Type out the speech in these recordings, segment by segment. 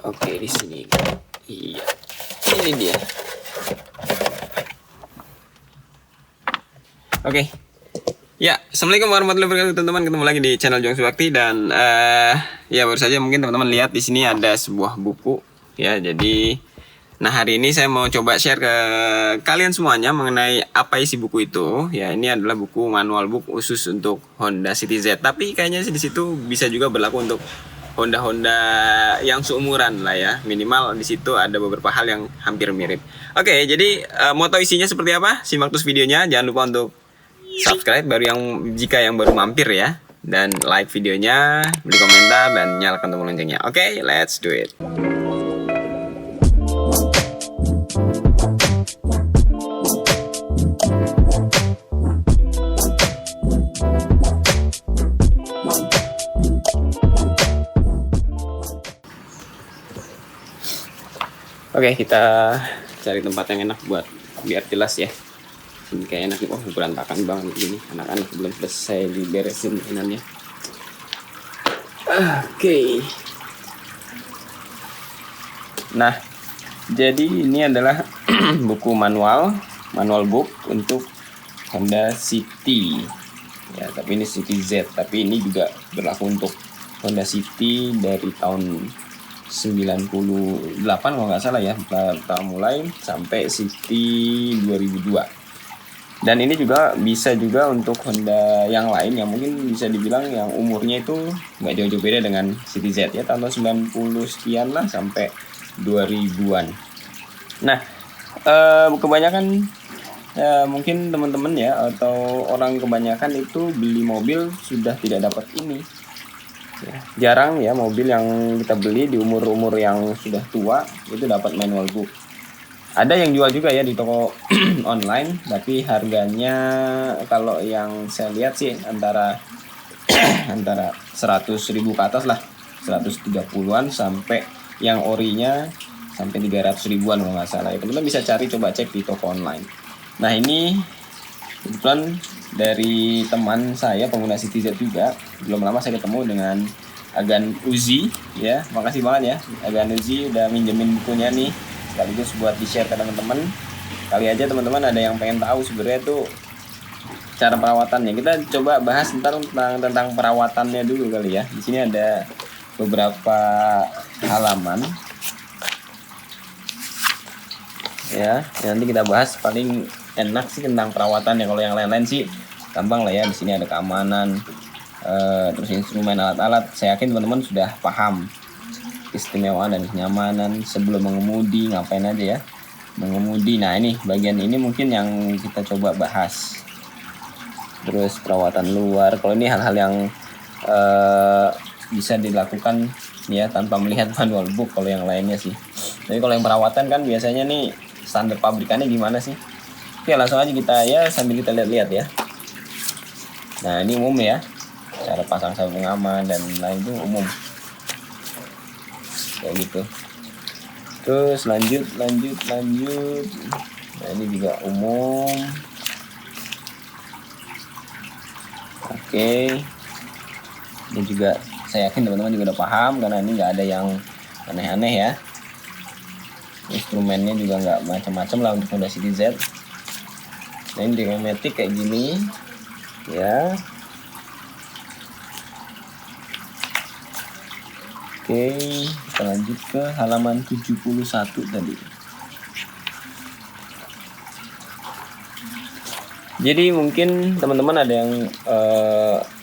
Oke, di sini. Iya. Ini dia. Oke. Ya, assalamualaikum warahmatullahi wabarakatuh teman-teman. Ketemu lagi di channel Jong Bakti dan ya baru saja mungkin teman-teman lihat di sini ada sebuah buku ya. Jadi, nah hari ini saya mau coba share ke kalian semuanya mengenai apa isi buku itu. Ya, ini adalah buku manual book khusus untuk Honda City Z. Tapi kayaknya sih di situ bisa juga berlaku untuk Honda yang seumuran lah ya. Minimal di situ ada beberapa hal yang hampir mirip. Oke, jadi mau tahu isinya seperti apa? Simak terus videonya. Jangan lupa untuk subscribe jika yang baru mampir ya, dan like videonya, beri komentar dan nyalakan tombol loncengnya. Oke, let's do it. Oke, kita cari tempat yang enak buat biar jelas ya. Ini kayak enak nih, berantakan banget gini. Anak-anak belum selesai diberesin mainannya. Oke. Nah, jadi ini adalah buku manual book untuk Honda City. Ya, tapi ini City Z, tapi ini juga berlaku untuk Honda City dari tahun 98 kalau nggak salah ya, tahun mulai sampai City 2002. Dan ini juga bisa juga untuk Honda yang lain yang mungkin bisa dibilang yang umurnya itu nggak jauh-jauh beda dengan City Z ya, tahun 90 sekian lah sampai 2000-an. Nah, kebanyakan mungkin teman-teman ya atau orang kebanyakan itu beli mobil sudah tidak dapat ini. Ya, jarang ya mobil yang kita beli di umur-umur yang sudah tua itu dapat manual book. Ada yang jual juga ya di toko online, tapi harganya kalau yang saya lihat sih antara 100.000 ke atas lah, 130-an sampai yang orinya sampai 300 ribuan kalau nggak salah. Ya, teman-teman bisa cari, coba cek di toko online. Nah, ini kebetulan dari teman saya pengguna City Z juga. Belum lama saya ketemu dengan Agan Uzi ya. Makasih banget ya Agan Uzi udah minjemin bukunya nih, sekaligus buat di-share ke teman-teman. Kali aja teman-teman ada yang pengen tahu sebenarnya tuh cara perawatannya. Kita coba bahas tentang perawatannya dulu kali ya. Di sini ada beberapa halaman. Ya, nanti kita bahas. Paling enak sih tentang perawatannya. Kalau yang lain-lain sih gampang lah ya. Di sini ada keamanan, terus instrumen, alat-alat. Saya yakin teman-teman sudah paham keistimewaan dan kenyamanan sebelum mengemudi, ngapain aja ya mengemudi. Nah, ini bagian ini mungkin yang kita coba bahas. Terus perawatan luar, kalau ini hal-hal yang bisa dilakukan ya tanpa melihat manual book. Kalau yang lainnya sih, tapi kalau yang perawatan kan biasanya nih standar pabrikannya gimana sih. Oke, langsung aja kita ya sambil kita lihat-lihat ya. Nah, ini umum ya, cara pasang sabuk pengaman dan lain itu umum kayak gitu. Terus lanjut. Nah, ini juga umum. Oke, ini juga saya yakin teman-teman juga udah paham karena ini nggak ada yang aneh-aneh ya. Instrumennya juga nggak macam-macam lah untuk Honda City Z. Nah, ini Dynamatic kayak gini ya. Oke, kita lanjut ke halaman 71 tadi. Jadi mungkin teman-teman ada yang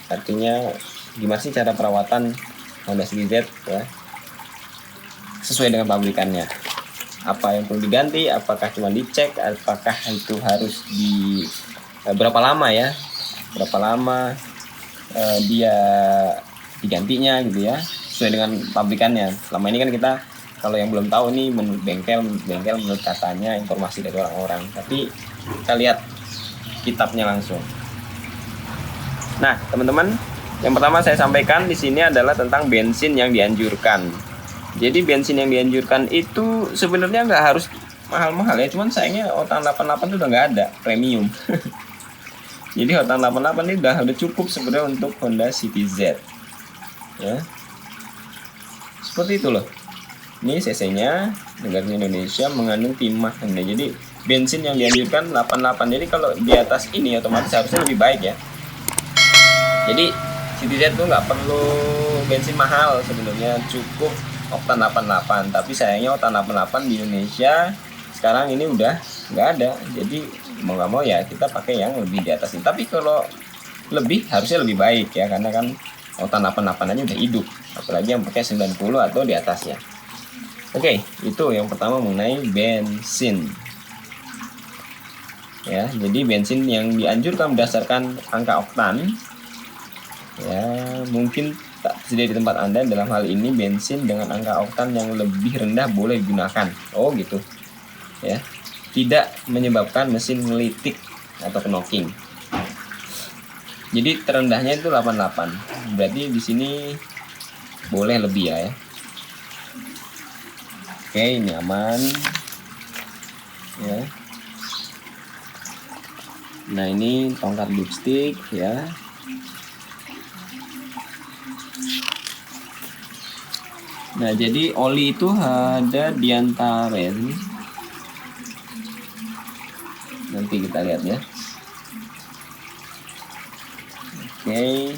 artinya gimana sih cara perawatan Honda City Z ya, sesuai dengan pabrikannya. Apa yang perlu diganti, apakah cuma dicek, apakah itu harus berapa lama ya, dia digantinya gitu ya, sesuai dengan pabrikannya. Selama ini kan kita kalau yang belum tahu nih menurut bengkel menurut katanya informasi dari orang-orang, tapi kita lihat kitabnya langsung. Nah, teman-teman, yang pertama saya sampaikan di sini adalah tentang bensin yang dianjurkan. Jadi bensin yang dianjurkan itu sebenarnya nggak harus mahal-mahal ya, cuman sayangnya Oktan 88 itu udah nggak ada premium. Jadi Oktan 88 ini udah cukup sebenarnya untuk Honda City Z. Ya. Seperti itu loh. Ini cc-nya negaranya Indonesia, mengandung timah. Nah, jadi bensin yang dianjurkan 88. Jadi kalau di atas ini otomatis harusnya lebih baik ya. Jadi City-Z tuh nggak perlu bensin mahal sebenarnya, cukup oktan 88. Tapi sayangnya oktan 88 di Indonesia sekarang ini udah nggak ada. Jadi mau nggak mau ya kita pakai yang lebih di atas ini. Tapi kalau lebih harusnya lebih baik ya, karena kan oktan 88 aja udah hidup, apalagi yang pakai 90 atau di atasnya. Oke, itu yang pertama mengenai bensin. Ya, jadi bensin yang dianjurkan berdasarkan angka oktan ya mungkin tak tersedia di tempat Anda. Dalam hal ini bensin dengan angka oktan yang lebih rendah boleh digunakan. Oh gitu. Ya. Tidak menyebabkan mesin ngelitik atau knocking. Jadi terendahnya itu 88. Berarti di sini boleh lebih ya. Oke, ini aman. Ya. Nah, ini tongkat dipstick ya. Nah, jadi oli itu ada di antara ya ini. Nanti kita lihat ya. Oke.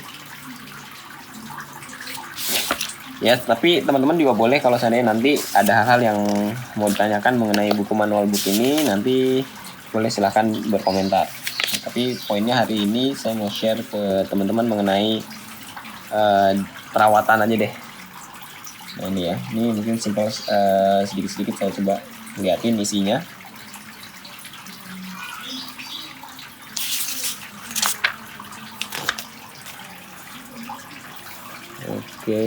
Ya, tapi teman-teman juga boleh kalau seandainya nanti ada hal-hal yang mau ditanyakan mengenai buku manual book ini, nanti boleh silahkan berkomentar. Nah, tapi poinnya hari ini saya mau share ke teman-teman mengenai perawatan aja deh. Nah ini ya, ini mungkin simpel sedikit-sedikit saya coba liatin isinya. Oke.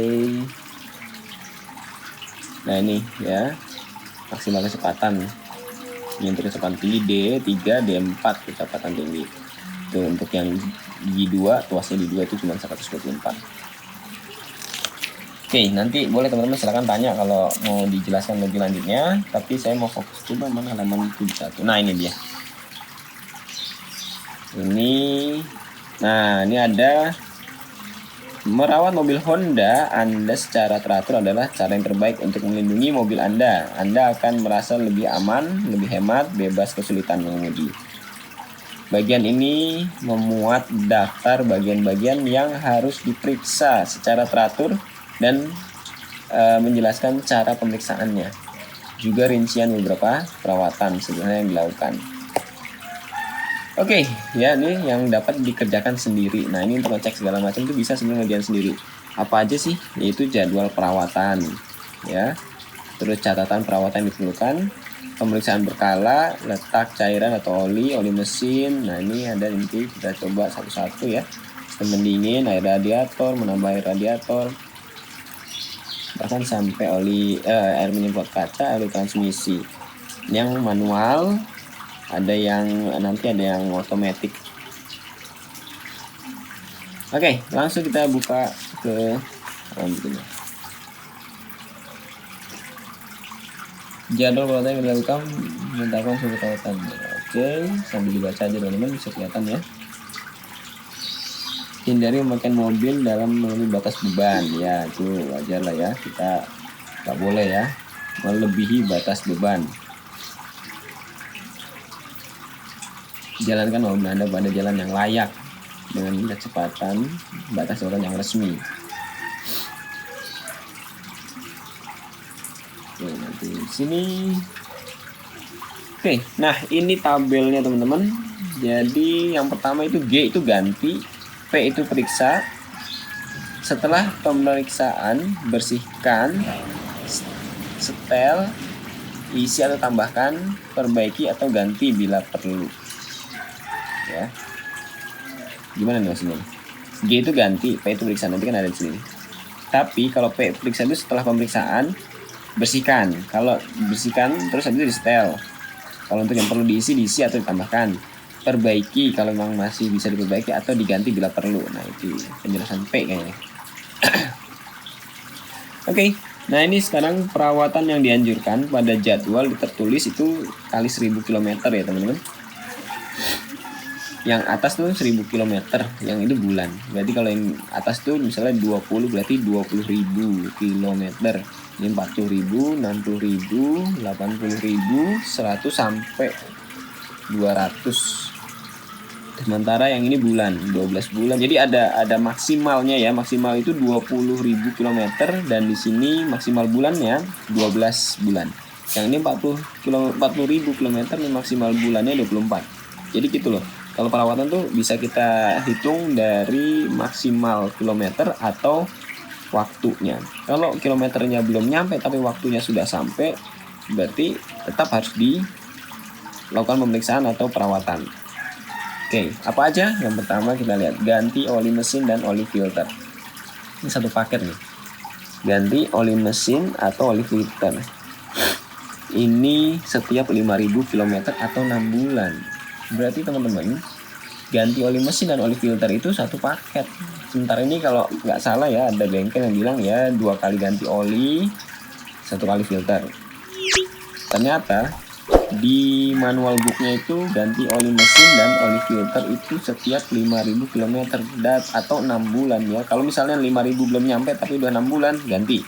Nah ini ya, maksimal kecepatan. Ini untuk kecepatan tinggi D3, D4 kecepatan tinggi. Itu untuk yang G2, tuasnya D2 itu cuma 124. Oke, nanti boleh teman-teman silakan tanya kalau mau dijelaskan lebih lanjutnya. Tapi saya mau fokus coba mana halaman 71. Nah ini dia. Nah ini ada merawat mobil Honda Anda secara teratur adalah cara yang terbaik untuk melindungi mobil Anda. Anda akan merasa lebih aman, lebih hemat, bebas kesulitan mengemudi. Bagian ini memuat daftar bagian-bagian yang harus diperiksa secara teratur dan menjelaskan cara pemeriksaannya. Juga rincian beberapa perawatan sebenarnya yang dilakukan. Oke, ya ini yang dapat dikerjakan sendiri. Nah ini untuk ngecek segala macam itu bisa sebenarnya ngerjain sendiri. Apa aja sih? Yaitu jadwal perawatan, ya. Terus catatan perawatan yang diperlukan, pemeriksaan berkala, letak cairan atau oli mesin. Nah ini ada nanti kita coba satu-satu ya. Sistem pendingin, air radiator, menambah air radiator, bahkan sampai air menyemprot kaca, air transmisi. Yang manual. Ada yang nanti ada yang otomatis. Oke, langsung kita buka ke begini. Jadwal perawatan yang dilakukan menentukan suhu perawatan. Oke, sambil dibaca aja teman-teman bisa kelihatan ya. Hindari memakai mobil dalam melebihi batas beban. Ya, itu wajar lah ya. Kita nggak boleh ya melebihi batas beban. Jalankan mobil Anda pada jalan yang layak dengan kecepatan batas jalan yang resmi. Oke, nanti di sini. Oke, nah ini tabelnya teman-teman. Jadi yang pertama itu G itu ganti, P itu periksa. Setelah pemeriksaan bersihkan, setel, isi atau tambahkan, perbaiki atau ganti bila perlu. Ya, gimana nih maksudnya? G itu ganti, P itu periksa, nanti kan ada di sini. Tapi kalau P periksa itu setelah pemeriksaan bersihkan. Kalau bersihkan terus habis itu di setel. Kalau untuk yang perlu diisi atau ditambahkan. Perbaiki kalau memang masih bisa diperbaiki atau diganti bila perlu. Nah itu penjelasan P kayaknya. Oke, nah ini sekarang perawatan yang dianjurkan pada jadwal tertulis itu kali 1000 km ya teman-teman. yang atas tuh 1000 km, yang ini bulan. Berarti kalau yang atas tuh misalnya 20 berarti 20.000 km. Ini 40.000, 60.000, 80.000, 100 sampai 200. Sementara yang ini bulan, 12 bulan. Jadi ada maksimalnya ya. Maksimal itu 20.000 km dan di sini maksimal bulannya 12 bulan. Yang ini 40.000 km ini maksimal bulannya 24. Jadi gitu loh. Kalau perawatan tuh bisa kita hitung dari maksimal kilometer atau waktunya. Kalau kilometernya belum nyampe tapi waktunya sudah sampai, berarti tetap harus dilakukan pemeriksaan atau perawatan. Oke, apa aja? Yang pertama kita lihat ganti oli mesin dan oli filter. Ini satu paket nih. Ganti oli mesin atau oli filter. Ini setiap 5.000 km atau 6 bulan. Berarti teman-teman, ganti oli mesin dan oli filter itu satu paket. Sementara ini kalau nggak salah ya, ada bengkel yang bilang ya 2 kali ganti oli, 1 kali filter. Ternyata di manual booknya itu ganti oli mesin dan oli filter itu setiap 5.000 km atau 6 bulan ya. Kalau misalnya 5.000 belum nyampe tapi udah 6 bulan, ganti.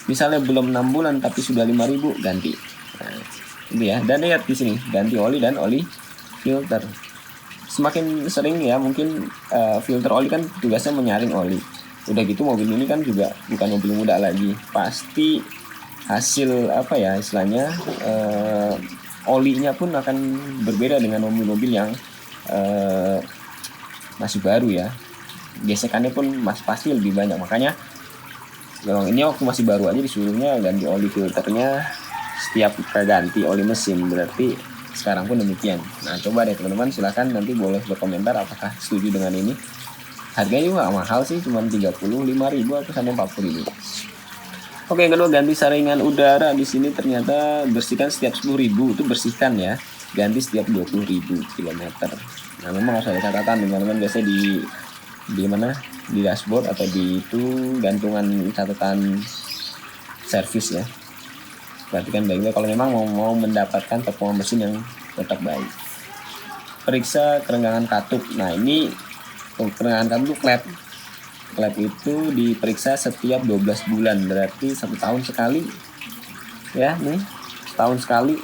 Misalnya belum 6 bulan tapi sudah 5.000, ganti. Nah, itu ya. Dan lihat di sini, ganti oli dan oli filter. Semakin sering ya, mungkin filter oli kan tugasnya menyaring oli. Udah gitu mobil ini kan juga bukan mobil muda lagi. Pasti hasil apa ya istilahnya, olinya pun akan berbeda dengan mobil-mobil yang masih baru ya. Gesekannya pun pasti lebih banyak. Makanya ini waktu masih baru aja disuruhnya ganti oli filternya setiap ganti oli mesin, berarti sekarang pun demikian. Nah coba deh teman-teman, silahkan nanti boleh berkomentar apakah setuju dengan ini. Harganya juga gak mahal sih, cuma 35.000 atau sampai 40.000. Oke, yang kedua ganti saringan udara. Di sini ternyata bersihkan setiap 10.000, itu bersihkan ya, ganti setiap 20.000 km. Nah memang harus ada catatan teman-teman, biasanya di mana, di dashboard atau di itu gantungan catatan servis ya. Perhatikan baik-baik kalau memang mau mendapatkan performa mesin yang tetap baik. Periksa kerenggangan katup. Nah ini kerenggangan katup klep. Klep itu diperiksa setiap 12 bulan, berarti 1 tahun sekali ya. Nih setahun sekali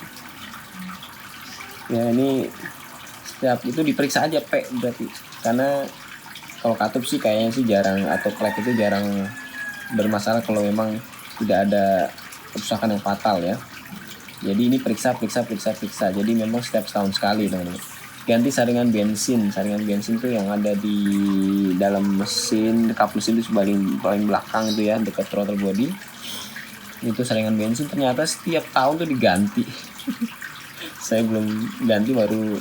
ya, ini setiap itu diperiksa aja berarti, karena kalau katup sih kayaknya sih jarang, atau klep itu jarang bermasalah kalau memang tidak ada kerusakan yang fatal ya. Jadi ini periksa. Jadi memang setiap setahun sekali teman-teman. Ganti saringan bensin. Saringan bensin itu yang ada di dalam mesin, kap mesin itu paling belakang itu ya, dekat throttle body. Itu saringan bensin ternyata setiap tahun tuh diganti. Saya belum ganti, baru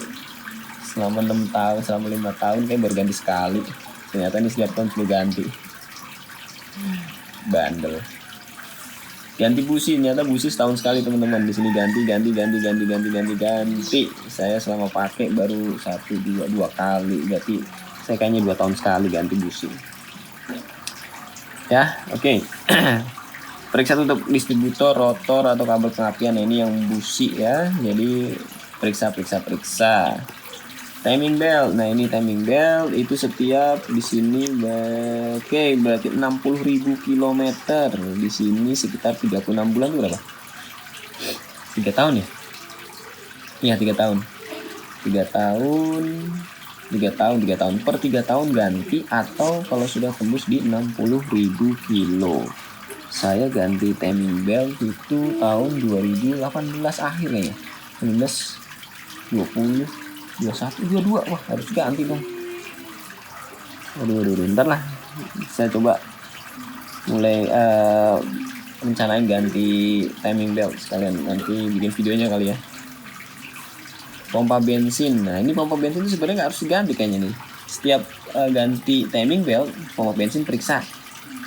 selama 6 tahun, selama 5 tahun kayak baru ganti sekali. Ternyata ini setiap tahun perlu ganti. Bandel. Ganti busi, ternyata busi setahun sekali teman-teman. Di sini ganti. Saya selama pakai baru 2 kali, berarti saya kayaknya 2 tahun sekali ganti busi. Ya, oke. Periksa tutup distributor, rotor atau kabel pengapian. Nah, ini yang busi ya. Jadi periksa. Timing belt. Nah, ini timing belt itu setiap di sini berarti 60.000 km. Di sini sekitar 36 bulan itu berapa? 3 tahun ya? Iya, 3 tahun. 3 tahun. Per 3 tahun ganti, atau kalau sudah tembus di 60.000 kilo. Saya ganti timing belt itu tahun 2018 akhirnya ya. 19, 20, 21, 22, wah harus ganti dong. Aduh, ntar lah. Saya coba mulai rencanain ganti timing belt sekalian, nanti bikin videonya kali ya. Pompa bensin. Nah ini pompa bensin itu sebenarnya nggak harus diganti kayaknya nih. Setiap ganti timing belt, pompa bensin periksa.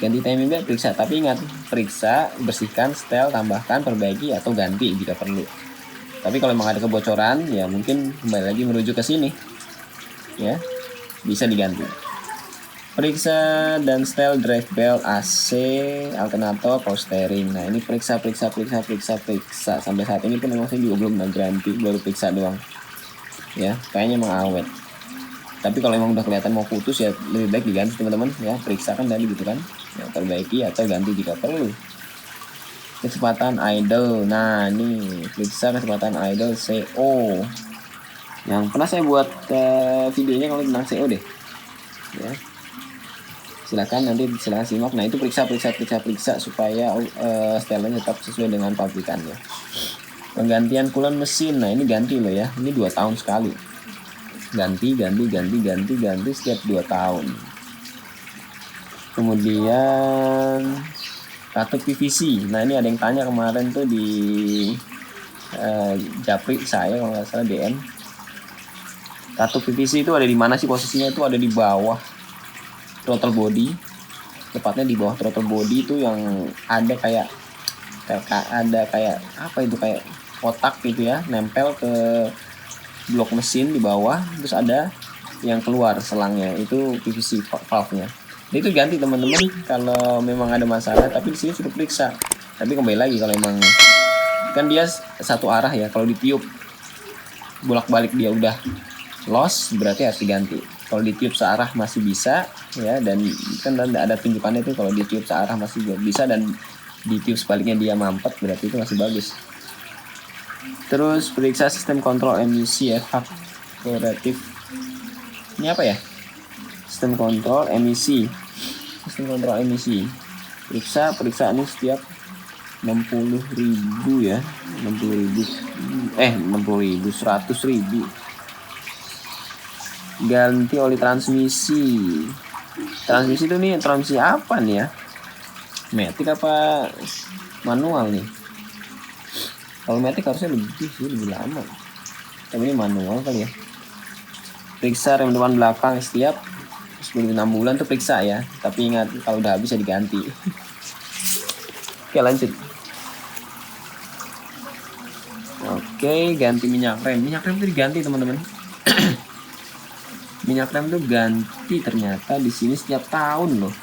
Ganti timing belt periksa, tapi ingat, periksa, bersihkan, setel, tambahkan, perbaiki, atau ganti jika perlu. Tapi kalau memang ada kebocoran, ya mungkin kembali lagi merujuk ke sini, ya bisa diganti. Periksa dan setel drive belt, AC, alternator, power steering. Nah ini periksa. Sampai saat ini pun memang saya juga belum ganti, baru periksa doang. Ya kayaknya emang awet. Tapi kalau emang udah kelihatan mau putus ya lebih baik diganti teman-teman ya, periksa kan tadi gitu kan, ya, perbaiki atau ganti jika perlu. Kecepatan idle, nah ini periksa kecepatan idle CO yang pernah saya buat videonya kalau tentang CO deh ya, silakan nanti silakan simak. Nah itu periksa supaya setelannya tetap sesuai dengan pabrikannya. Penggantian coolant mesin, nah ini ganti loh ya, ini 2 tahun sekali, ganti setiap 2 tahun. Kemudian katup PVC, nah ini ada yang tanya kemarin tuh di japri saya kalau nggak salah DM, katup PVC itu ada di mana sih posisinya? Itu ada di bawah throttle body, tepatnya di bawah throttle body itu yang ada kayak apa itu, kayak kotak gitu ya, nempel ke blok mesin di bawah, terus ada yang keluar selangnya, itu PVC valve-nya. Itu ganti teman-teman kalau memang ada masalah, tapi di sini sudah periksa. Tapi kembali lagi kalau memang kan dia satu arah ya, kalau ditiup bolak-balik dia udah loss berarti harus diganti. Kalau ditiup searah masih bisa ya, dan kan ada tunjukannya itu kalau ditiup searah masih bisa dan ditiup sebaliknya dia mampet, berarti itu masih bagus. Terus periksa sistem kontrol emisi evaporatif. Ini apa ya? Sistem kontrol emisi. Periksa ini setiap 60.000 ya. 100.000. Ganti oli transmisi. Transmisi itu nih, transmisi apa nih ya? Matic apa manual nih? Kalau Matic harusnya lebih lama. Tapi ini manual kali ya. Periksa rem depan belakang setiap 6 bulan tuh periksa ya. Tapi ingat kalau udah habis ya diganti. Oke, lanjut. Oke, ganti minyak rem. Minyak rem itu diganti teman-teman. Minyak rem itu ganti ternyata di sini setiap tahun loh.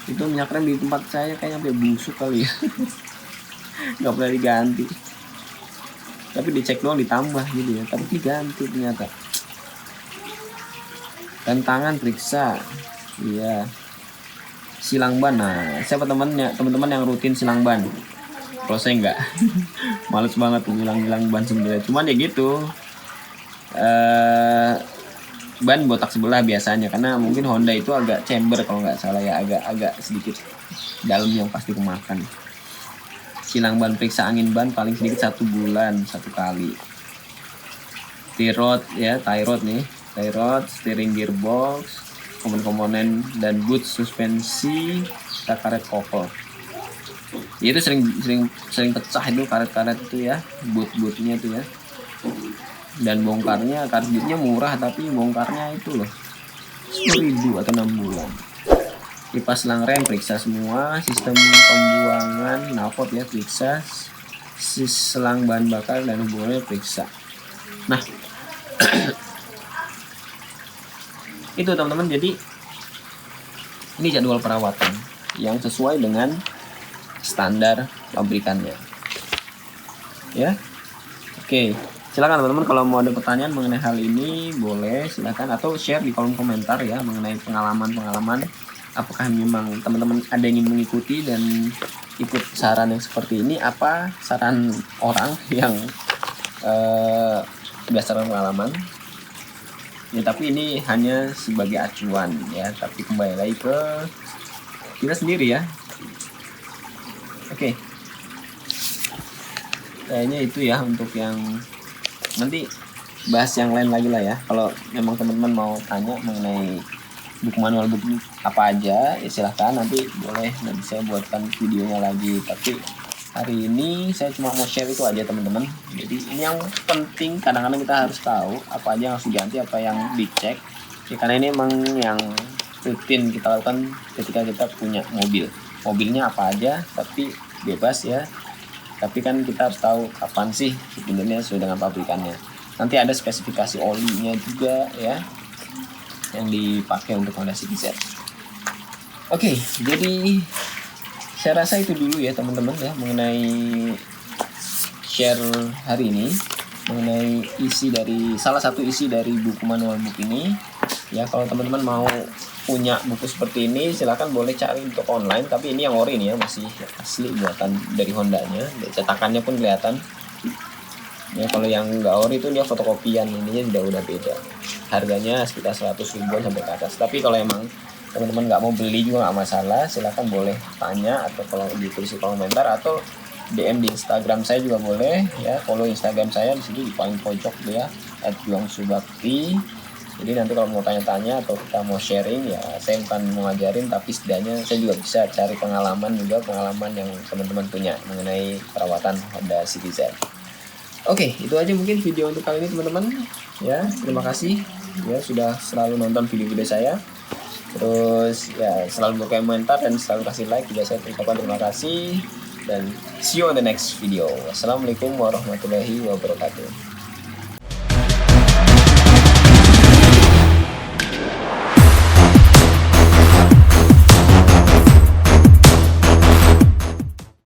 Itu minyak rem di tempat saya kayaknya sampai busuk kali ya. Nggak pernah diganti, tapi dicek doang ditambah gitu ya, tapi diganti ternyata. Rem tangan periksa, iya. Silang ban, nah siapa teman-teman yang rutin silang ban? Kalau saya enggak, males banget ngilang ban sebenarnya. Cuman ya gitu, ban botak sebelah biasanya, karena mungkin Honda itu agak chamber kalau nggak salah ya, agak sedikit dalam yang pasti kemakan. Silang ban, periksa angin ban paling sedikit 1 bulan 1 kali. Tie rod, steering gearbox, komponen dan boot suspensi, karet kopel. Ya itu sering pecah itu karet-karet itu ya, bootnya itu ya. Dan bongkarnya, karet bootnya murah tapi bongkarnya itu loh 10.000 atau 6 bulan. Kipas selang rem periksa semua, sistem pembuangan knalpot ya periksa, selang bahan bakar dan hubungannya periksa. Nah itu teman-teman, jadi ini jadwal perawatan yang sesuai dengan standar pabrikannya ya. Oke, silakan teman-teman kalau mau ada pertanyaan mengenai hal ini boleh silakan, atau share di kolom komentar ya mengenai pengalaman. Apakah memang teman-teman ada yang ingin mengikuti dan ikut saran yang seperti ini, apa saran orang yang berdasarkan pengalaman ya, tapi ini hanya sebagai acuan ya, tapi kembali lagi ke kita sendiri ya. Oke, kayaknya itu ya untuk yang nanti bahas yang lain lagi lah ya. Kalau memang teman-teman mau tanya mengenai buku manual buku apa aja ya silahkan, nanti boleh nanti saya buatkan videonya lagi. Tapi hari ini saya cuma mau share itu aja teman-teman. Jadi ini yang penting, kadang-kadang kita harus tahu apa aja yang harus diganti, apa yang dicek ya, karena ini emang yang rutin kita lakukan ketika kita punya mobilnya apa aja, tapi bebas ya. Tapi kan kita harus tahu kapan sih sebenarnya sesuai dengan pabrikannya. Nanti ada spesifikasi olinya juga ya yang dipakai untuk Honda City Z. Oke, jadi saya rasa itu dulu ya teman-teman ya mengenai share hari ini. mengenai salah satu isi dari buku manual book ini. Ya, kalau teman-teman mau punya buku seperti ini silahkan boleh cari untuk online, tapi ini yang ori nih ya, masih asli buatan dari Hondanya, cetakannya pun kelihatan. Ya, kalau yang nggak ori itu dia fotokopian, ininya udah beda. Harganya sekitar 100 ribuan sampai ke atas. Tapi kalau emang teman-teman nggak mau beli juga nggak masalah, silahkan boleh tanya atau kalau ditulis di komentar atau DM di Instagram saya juga boleh ya. Follow Instagram saya di situ di paling pojok dia @juangsubakti. Jadi nanti kalau mau tanya-tanya atau kita mau sharing ya, saya bukan mau ngajarin tapi setidaknya saya juga bisa cari pengalaman yang teman-teman punya mengenai perawatan Honda City Z. Oke, itu aja mungkin video untuk kali ini teman-teman. Ya, terima kasih ya sudah selalu nonton video-video saya. Terus ya selalu berkomentar dan selalu kasih like, juga saya ucapkan terima kasih dan see you on the next video. Wassalamualaikum warahmatullahi wabarakatuh.